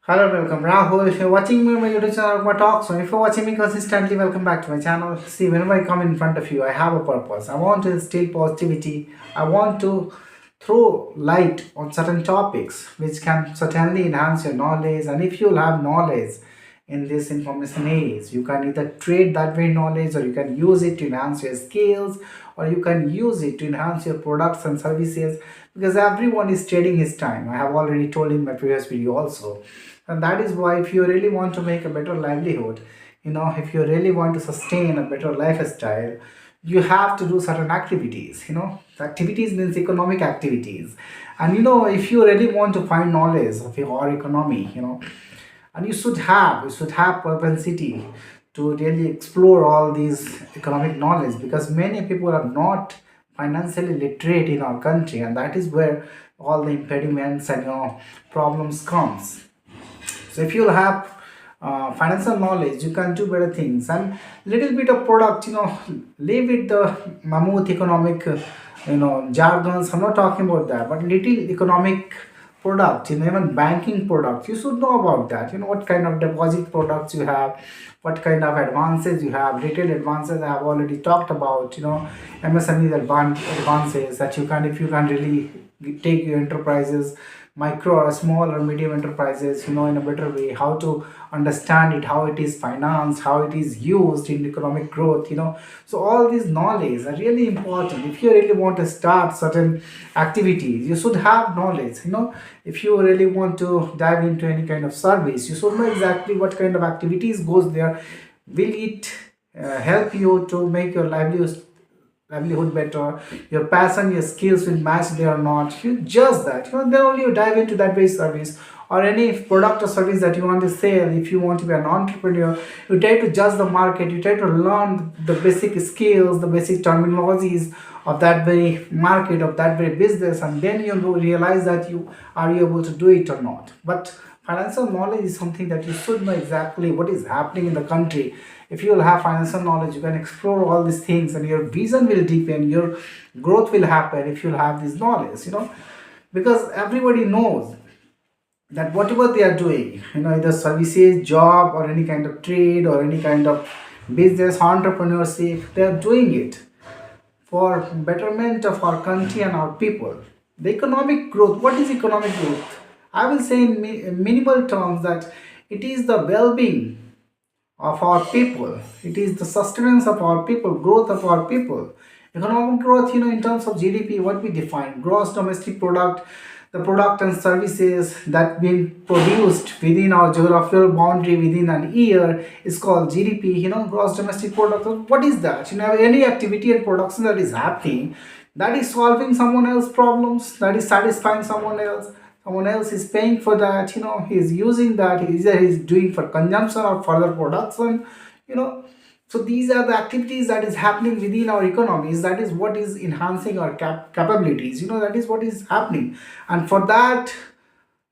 Hello, welcome Rahul. If you're watching me on my YouTube channel, Akbar Talks, so if you're watching me consistently, welcome back to my channel. See, whenever I come in front of you, I have a purpose. I want to instill positivity. I want to throw light on certain topics which can certainly enhance your knowledge. And if you'll have knowledge in this information age, you can either trade that very knowledge, or you can use it to enhance your skills, or you can use it to enhance your products and services, because everyone is trading his time. I have already told in my previous video also. And that is why, if you really want to make a better livelihood, if you really want to sustain a better lifestyle, you have to do certain activities. Activities means economic activities. And if you really want to find knowledge of your economy, and you should have propensity to really explore all these economic knowledge, because many people are not financially literate in our country, and that is where all the impediments and problems comes. So if you'll have financial knowledge, you can do better things. And little bit of product, leave it the mammoth economic, jargons. I'm not talking about that, but little economic product, even banking products, you should know about that. What kind of deposit products you have, what kind of advances you have. Retail advances I have already talked about. MSME advances that you can, if you can really take your enterprises, micro or small or medium enterprises, in a better way, how to understand it, how it is financed, how it is used in economic growth. So all these knowledge are really important. If you really want to start certain activities, you should have knowledge. If you really want to dive into any kind of service, you should know exactly what kind of activities goes there. Will it help you to make your livelihood better, your passion, your skills will match there or not. You just that, then only you dive into that base service or any product or service that you want to sell. If you want to be an entrepreneur, you try to judge the market, you try to learn the basic skills, the basic terminologies of that very market, of that very business, and then you will realize that you are you able to do it or not. But financial knowledge is something that you should know exactly what is happening in the country. If you will have financial knowledge, you can explore all these things, and your vision will deepen, your growth will happen if you'll have this knowledge. Because everybody knows that whatever they are doing, either services, job, or any kind of trade, or any kind of business, entrepreneurship, they are doing it for betterment of our country and our people. The economic growth, what is economic growth? I will say in minimal terms that it is the well-being of our people. It is the sustenance of our people, growth of our people. Economic growth, in terms of GDP, what we define, gross domestic product, the product and services that been produced within our geographical boundary within an year is called GDP, gross domestic product. So what is that? Any activity and production that is happening, that is solving someone else's problems, that is satisfying someone else. Someone else is paying for that. He's using that, either he's doing for consumption or further production. you know so these are the activities that is happening within our economies. That is what is enhancing our capabilities. That is what is happening. And for that,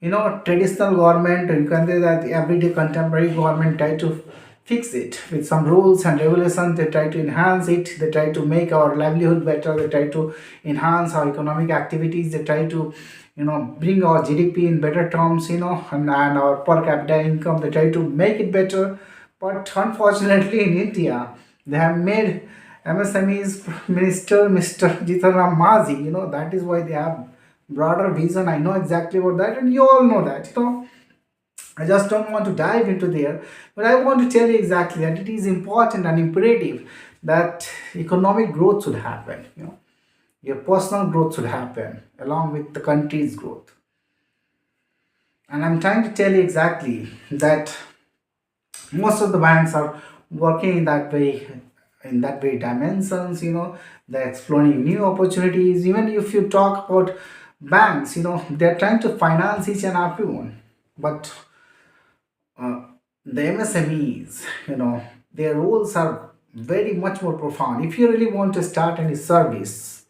traditional government, or you can say that the everyday contemporary government, try to fix it with some rules and regulations. They try to enhance it, they try to make our livelihood better, they try to enhance our economic activities, they try to bring our GDP in better terms, and our per capita income, they try to make it better. But unfortunately, in India, they have made MSME's minister Mr. Jitaram Mazi. That is why they have broader vision. I know exactly about that, and you all know that. I just don't want to dive into there, but I want to tell you exactly that it is important and imperative that economic growth should happen. Your personal growth should happen along with the country's growth. And I'm trying to tell you exactly that most of the banks are working in that way dimensions. They're exploring new opportunities. Even if you talk about banks, they're trying to finance each and everyone. But uh, the MSMEs, their roles are very much more profound. If you really want to start any service,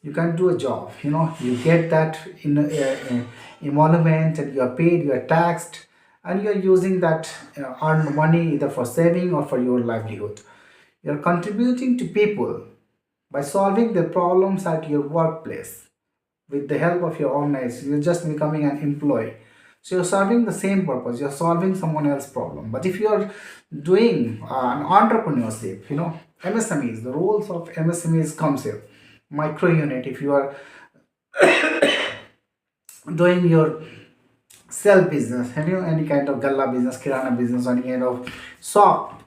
you can do a job. You get that in emolument, and you are paid, you are taxed, and you are using that earned money either for saving or for your livelihood. You are contributing to people by solving the problems at your workplace with the help of your organization. You're just becoming an employee. So you're serving the same purpose, you're solving someone else's problem. But if you're doing an entrepreneurship, MSMEs, the roles of MSMEs comes here. Micro unit, if you are doing your sell business, any kind of galla business, kirana business, any kind of shop,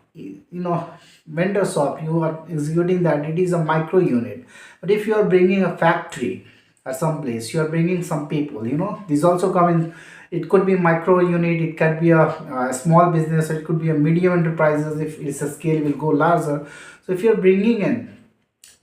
vendor shop, you are executing that, it is a micro unit. But if you are bringing a factory at some place, you are bringing some people, these also come in. It could be micro unit, it can be a small business, it could be a medium enterprises if its a scale will go larger. So if you're bringing in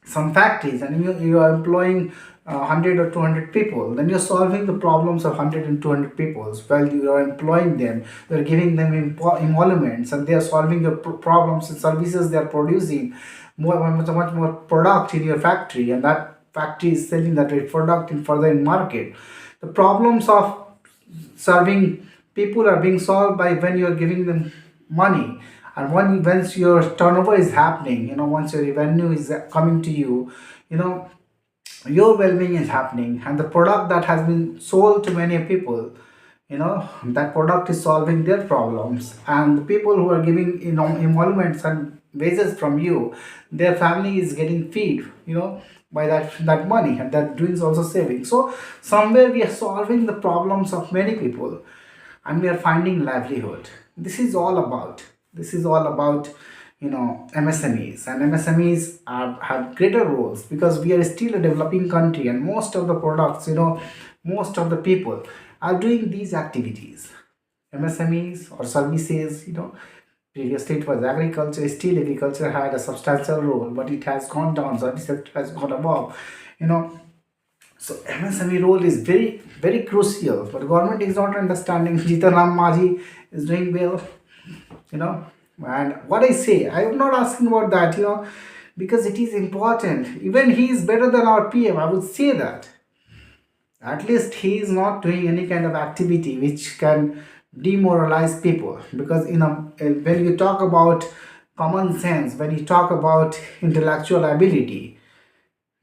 some factories and you are employing 100 or 200 people, then you're solving the problems of 100 and 200 people while you are employing them. You're giving them emoluments, and they are solving your problems and services they are producing. Much more product in your factory, and that factory is selling that product in further in market. The problems of serving people are being solved by when you are giving them money. And once your turnover is happening, once your revenue is coming to you, you know your well-being is happening, and the product that has been sold to many people, that product is solving their problems, and the people who are giving emoluments and wages from you, their family is getting feed, by that money, and that doing is also saving. So somewhere we are solving the problems of many people, and we are finding livelihood. This is all about MSMEs, and MSMEs have greater roles because we are still a developing country, and most of the products, most of the people are doing these activities. MSMEs or services, previously it was agriculture, still agriculture had a substantial role, but it has gone down, service sector has gone above, you know. So MSME role is very, very crucial, but government is not understanding. Jitan Ram Maji is doing well, you know. And what I say, I am not asking about that, because it is important. Even he is better than our PM, I would say that. At least he is not doing any kind of activity which can demoralize people. Because when you talk about common sense, when you talk about intellectual ability,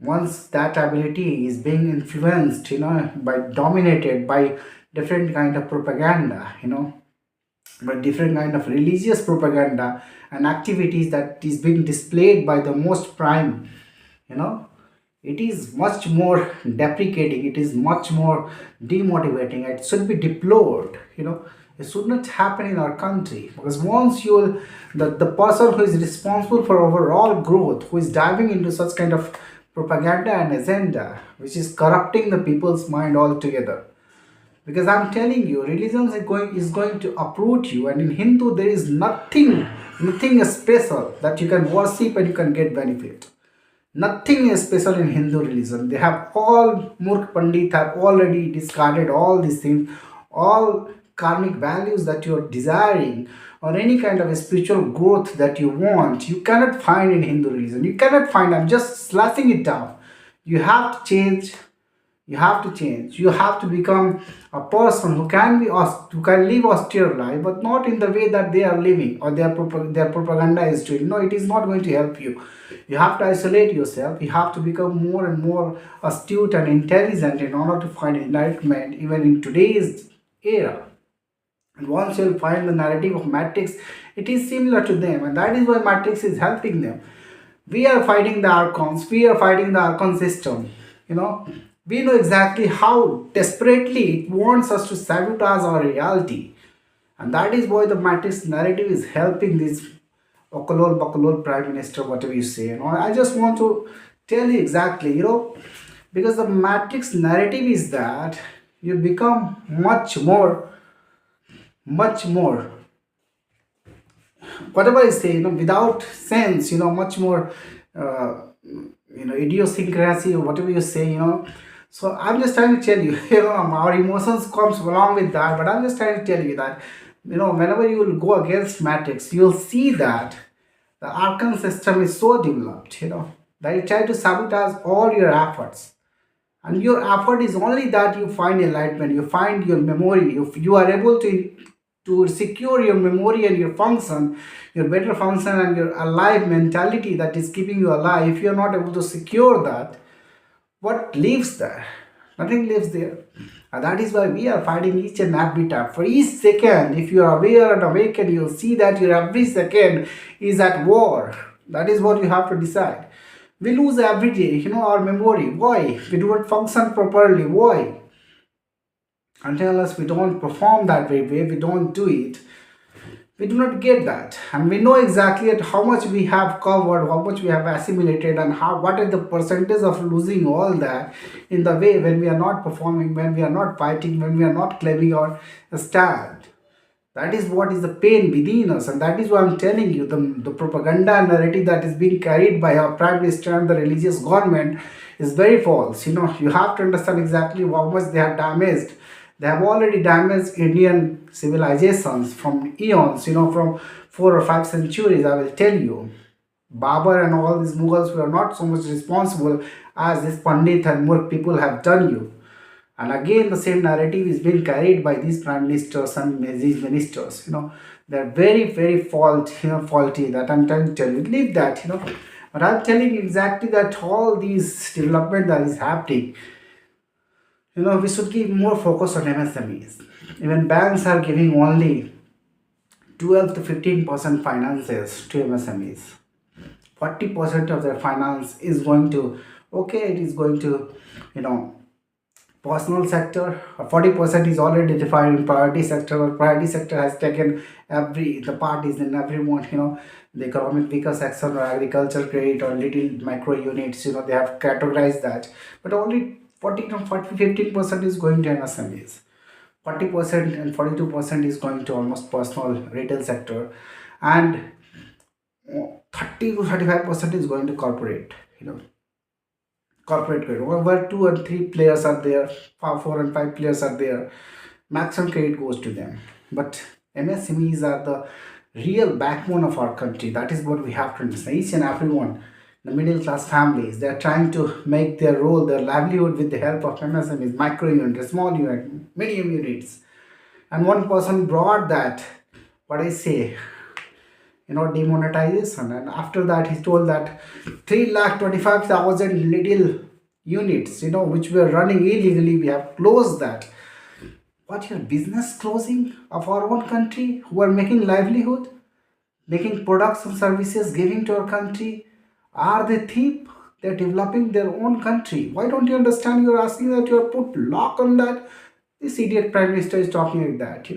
once that ability is being influenced, by dominated by different kind of propaganda, but different kind of religious propaganda and activities that is being displayed by the most prime, you know it is much more deprecating, it is much more demotivating, it should be deplored. It should not happen in our country, because once the person who is responsible for overall growth, who is diving into such kind of propaganda and agenda which is corrupting the people's mind altogether, because I'm telling you, religion is going to uproot you, and in Hindu there is nothing special that you can worship and you can get benefit. Nothing is special in Hindu religion. They have all Murk Pandit have already discarded all these things, all karmic values that you are desiring, or any kind of spiritual growth that you want. You cannot find in Hindu religion. You cannot find. I'm just slashing it down. You have to change. You have to become a person who can who can live austere life, but not in the way that they are living or their propaganda is doing. No, it is not going to help you. You have to isolate yourself. You have to become more and more astute and intelligent in order to find enlightenment, even in today's era. And once you'll find the narrative of Matrix, it is similar to them, and that is why Matrix is helping them. We are fighting the Archons. We are fighting the Archon system. You know, we know exactly how desperately it wants us to sabotage our reality. And that is why the Matrix narrative is helping this Okolol Bakolol Prime Minister, whatever you say. I just want to tell you exactly, because the Matrix narrative is that you become much more, whatever I say, without sense, much more, idiosyncrasy or whatever you say, So I'm just trying to tell you, our emotions comes along with that, but I'm just trying to tell you that, whenever you will go against Matrix, you'll see that the Arkham system is so developed, that it try to sabotage all your efforts. And your effort is only that you find enlightenment, you find your memory, you are able to secure your memory and your function, your better function and your alive mentality that is keeping you alive. If you are not able to secure that, what lives there? Nothing lives there. And that is why we are fighting each and every time. For each second, if you are aware and awakened, you'll see that your every second is at war. That is what you have to decide. We lose every day, our memory. Why? We do not function properly. Why? Until we don't perform that way, we don't do it, we do not get that, and we know exactly at how much we have covered, how much we have assimilated, and how what is the percentage of losing all that in the way when we are not performing, when we are not fighting, when we are not claiming our stand. That is what is the pain within us, and that is why I'm telling you the propaganda narrative that is being carried by our prime minister and the religious government is very false. You have to understand exactly how much they have damaged. They have already damaged Indian civilizations from eons, from 4 or 5 centuries, I will tell you. Babur and all these Mughals were not so much responsible as this Pandit and Murk people have done you. And again, the same narrative is being carried by these prime ministers and these ministers. They're very, very faulty. That I'm trying to tell you. Leave that. But I'm telling you exactly that all these development that is happening, we should give more focus on MSMEs. Even banks are giving only 12 to 15% finances to MSMEs. 40% of their finance is going to, okay, it is going to, you know, personal sector. 40% is already defined in priority sector, but priority sector has taken the parties in everyone, the economic weaker section or agriculture credit or little micro units, they have categorized that. But only 40 to 40, 15% is going to MSMEs. 40% and 42% is going to almost personal retail sector, and 30 to 35% is going to corporate, corporate credit. Where 2 and 3 players are there, 4 and 5 players are there, maximum credit goes to them. But MSMEs are the real backbone of our country. That is what we have to understand. Each and everyone, the middle class families, they are trying to make their role, their livelihood with the help of MSMEs, micro units, small unit, medium units. And one person brought that, what I say, demonetization, and after that he told that 3,25,000 little units, which were running illegally, we have closed that. What, your business closing of our own country, who are making livelihood, making products and services, giving to our country? Are they thief? They're developing their own country. Why don't you understand? You're asking that you are put lock on that. This idiot prime minister is talking like that.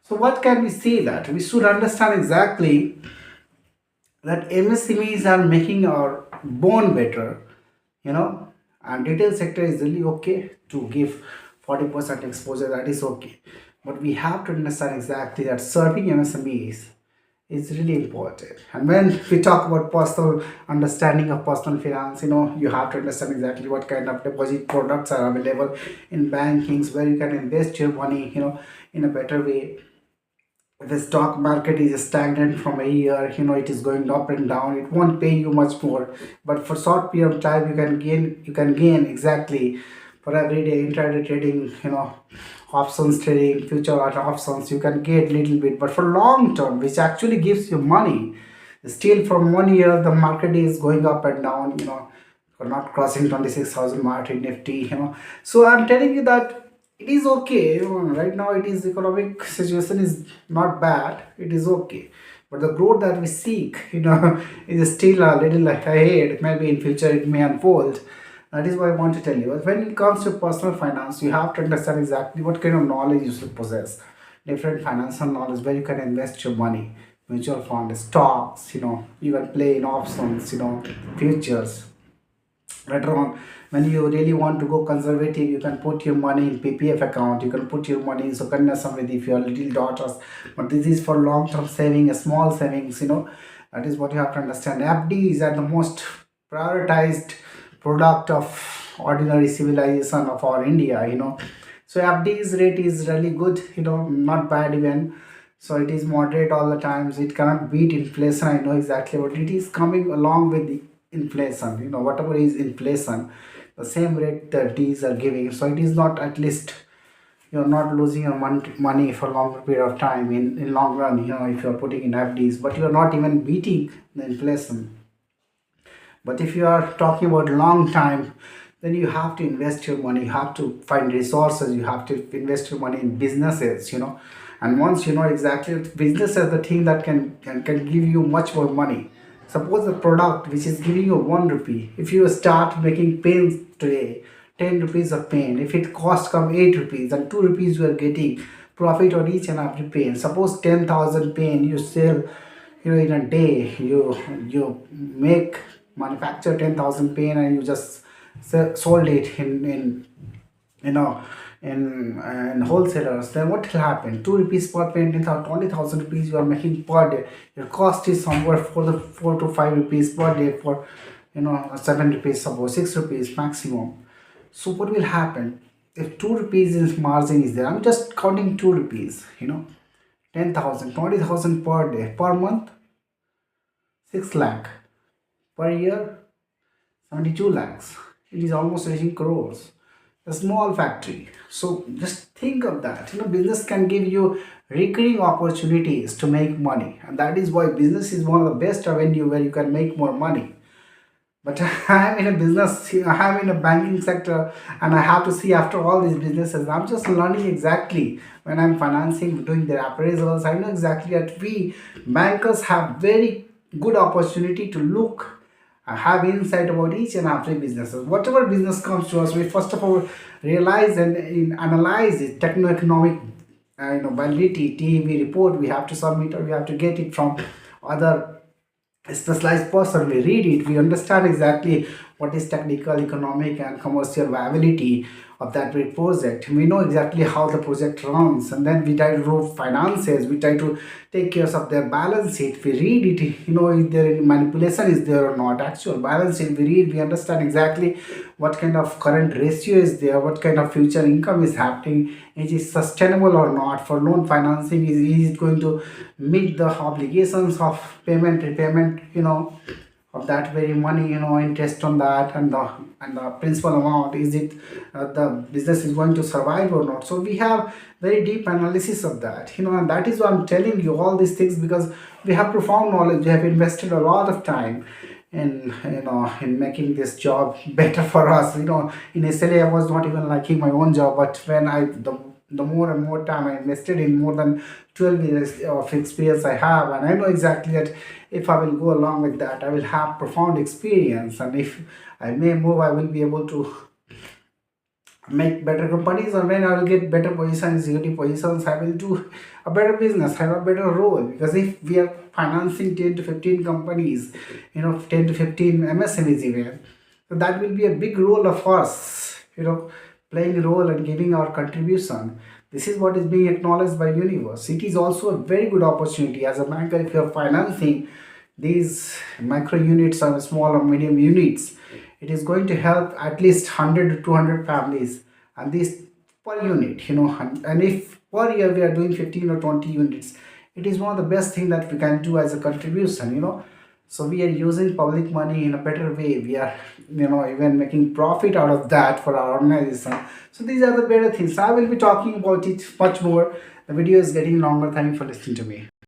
So what can we say? That we should understand exactly that MSMEs are making our bone better, and retail sector is really okay to give 40% exposure, that is okay. But we have to understand exactly that serving MSMEs is really important. And when we talk about personal understanding of personal finance, you have to understand exactly what kind of deposit products are available in bankings, where you can invest your money, in a better way. If the stock market is stagnant from a year, it is going up and down, it won't pay you much more. But for short period of time, you can gain exactly. For everyday intraday trading, options trading, future options, you can get little bit. But for long term, which actually gives you money, still from 1 year the market is going up and down, for not crossing 26,000 mark in Nifty, So I'm telling you that it is okay. Right now it is economic situation is not bad. It is okay. But the growth that we seek, is still a little ahead. Maybe in future it may unfold. That is why I want to tell you. When it comes to personal finance, you have to understand exactly what kind of knowledge you should possess. Different financial knowledge where you can invest your money, mutual fund, stocks, you can play in options, futures. Later on, when you really want to go conservative, you can put your money in PPF account, you can put your money in Sukanya Samriddhi if you are little daughters. But this is for long term saving, a small savings, that is what you have to understand. FDs are the most prioritized product of ordinary civilization of our India, So FD's rate is really good, not bad even. So it is moderate all the times. It cannot beat inflation. I know exactly what it is coming along with the inflation. Whatever is inflation, the same rate that these are giving. So it is not, at least you're not losing your money for a longer period of time in long run, if you're putting in FDs, but you're not even beating the inflation. But if you are talking about long time, then you have to invest your money, you have to find resources, you have to invest your money in businesses, and once you know exactly business is the thing that can give you much more money. Suppose the product which is giving you 1 rupee, if you start making pens today, 10 rupees of pen, if it cost come 8 rupees and 2 rupees you are getting profit on each and every pen. Suppose 10,000 pen you sell, in a day, you make manufacture 10,000 pen and you just sold it in you know in wholesalers. Then what will happen? 2 rupees per pen, 20,000 rupees you are making per day. Your cost is somewhere for the 4 to 5 rupees per day for 7 rupees, suppose 6 rupees maximum. So what will happen if 2 rupees is margin is there? I'm just counting 2 rupees, 10,000, 20,000 per day, per month 6 lakh, per year 72 lakhs. It is almost reaching crores. A small factory. So just think of that. Business can give you recurring opportunities to make money, and that is why business is one of the best avenue where you can make more money. But I'm in a business, I'm in a banking sector, and I have to see after all these businesses. I'm just learning exactly when I'm financing, doing their appraisals. I know exactly that we bankers have very good opportunity to look, have insight about each and every businesses. Whatever business comes to us, we first of all realize and analyze it, techno-economic validity, TEV report we have to submit, or we have to get it from other specialized person. We read it, we understand exactly what is technical, economic and commercial viability of that great project. We know exactly how the project runs, and then we try to do finances, we try to take care of their balance sheet. We read it, if there any manipulation is there or not. Actual balance sheet we read, we understand exactly what kind of current ratio is there, what kind of future income is happening, is it sustainable or not. For loan financing, is it going to meet the obligations of payment, repayment, of that very money, interest on that, and the principal amount, is it the business is going to survive or not. So we have very deep analysis of that, and that is why I'm telling you all these things, because we have profound knowledge. We have invested a lot of time in making this job better for us. Initially I was not even liking my own job, but when the more and more time I invested, in more than 12 years of experience I have, and I know exactly that if I will go along with that, I will have profound experience, and if I may move, I will be able to make better companies, or when I will get better positions, executive positions, I will do a better business, have a better role. Because if we are financing 10 to 15 companies, 10 to 15 MSMEs even, so that will be a big role of us, playing a role and giving our contribution. This is what is being acknowledged by universe. It is also a very good opportunity as a banker. If you are financing these micro units or small or medium units, it is going to help at least 100 to 200 families, and this per unit, and if per year we are doing 15 or 20 units, it is one of the best thing that we can do as a contribution. So we are using public money in a better way. We are even making profit out of that for our organization. So these are the better things. I will be talking about it much more. The video is getting longer. Thank you for listening to me.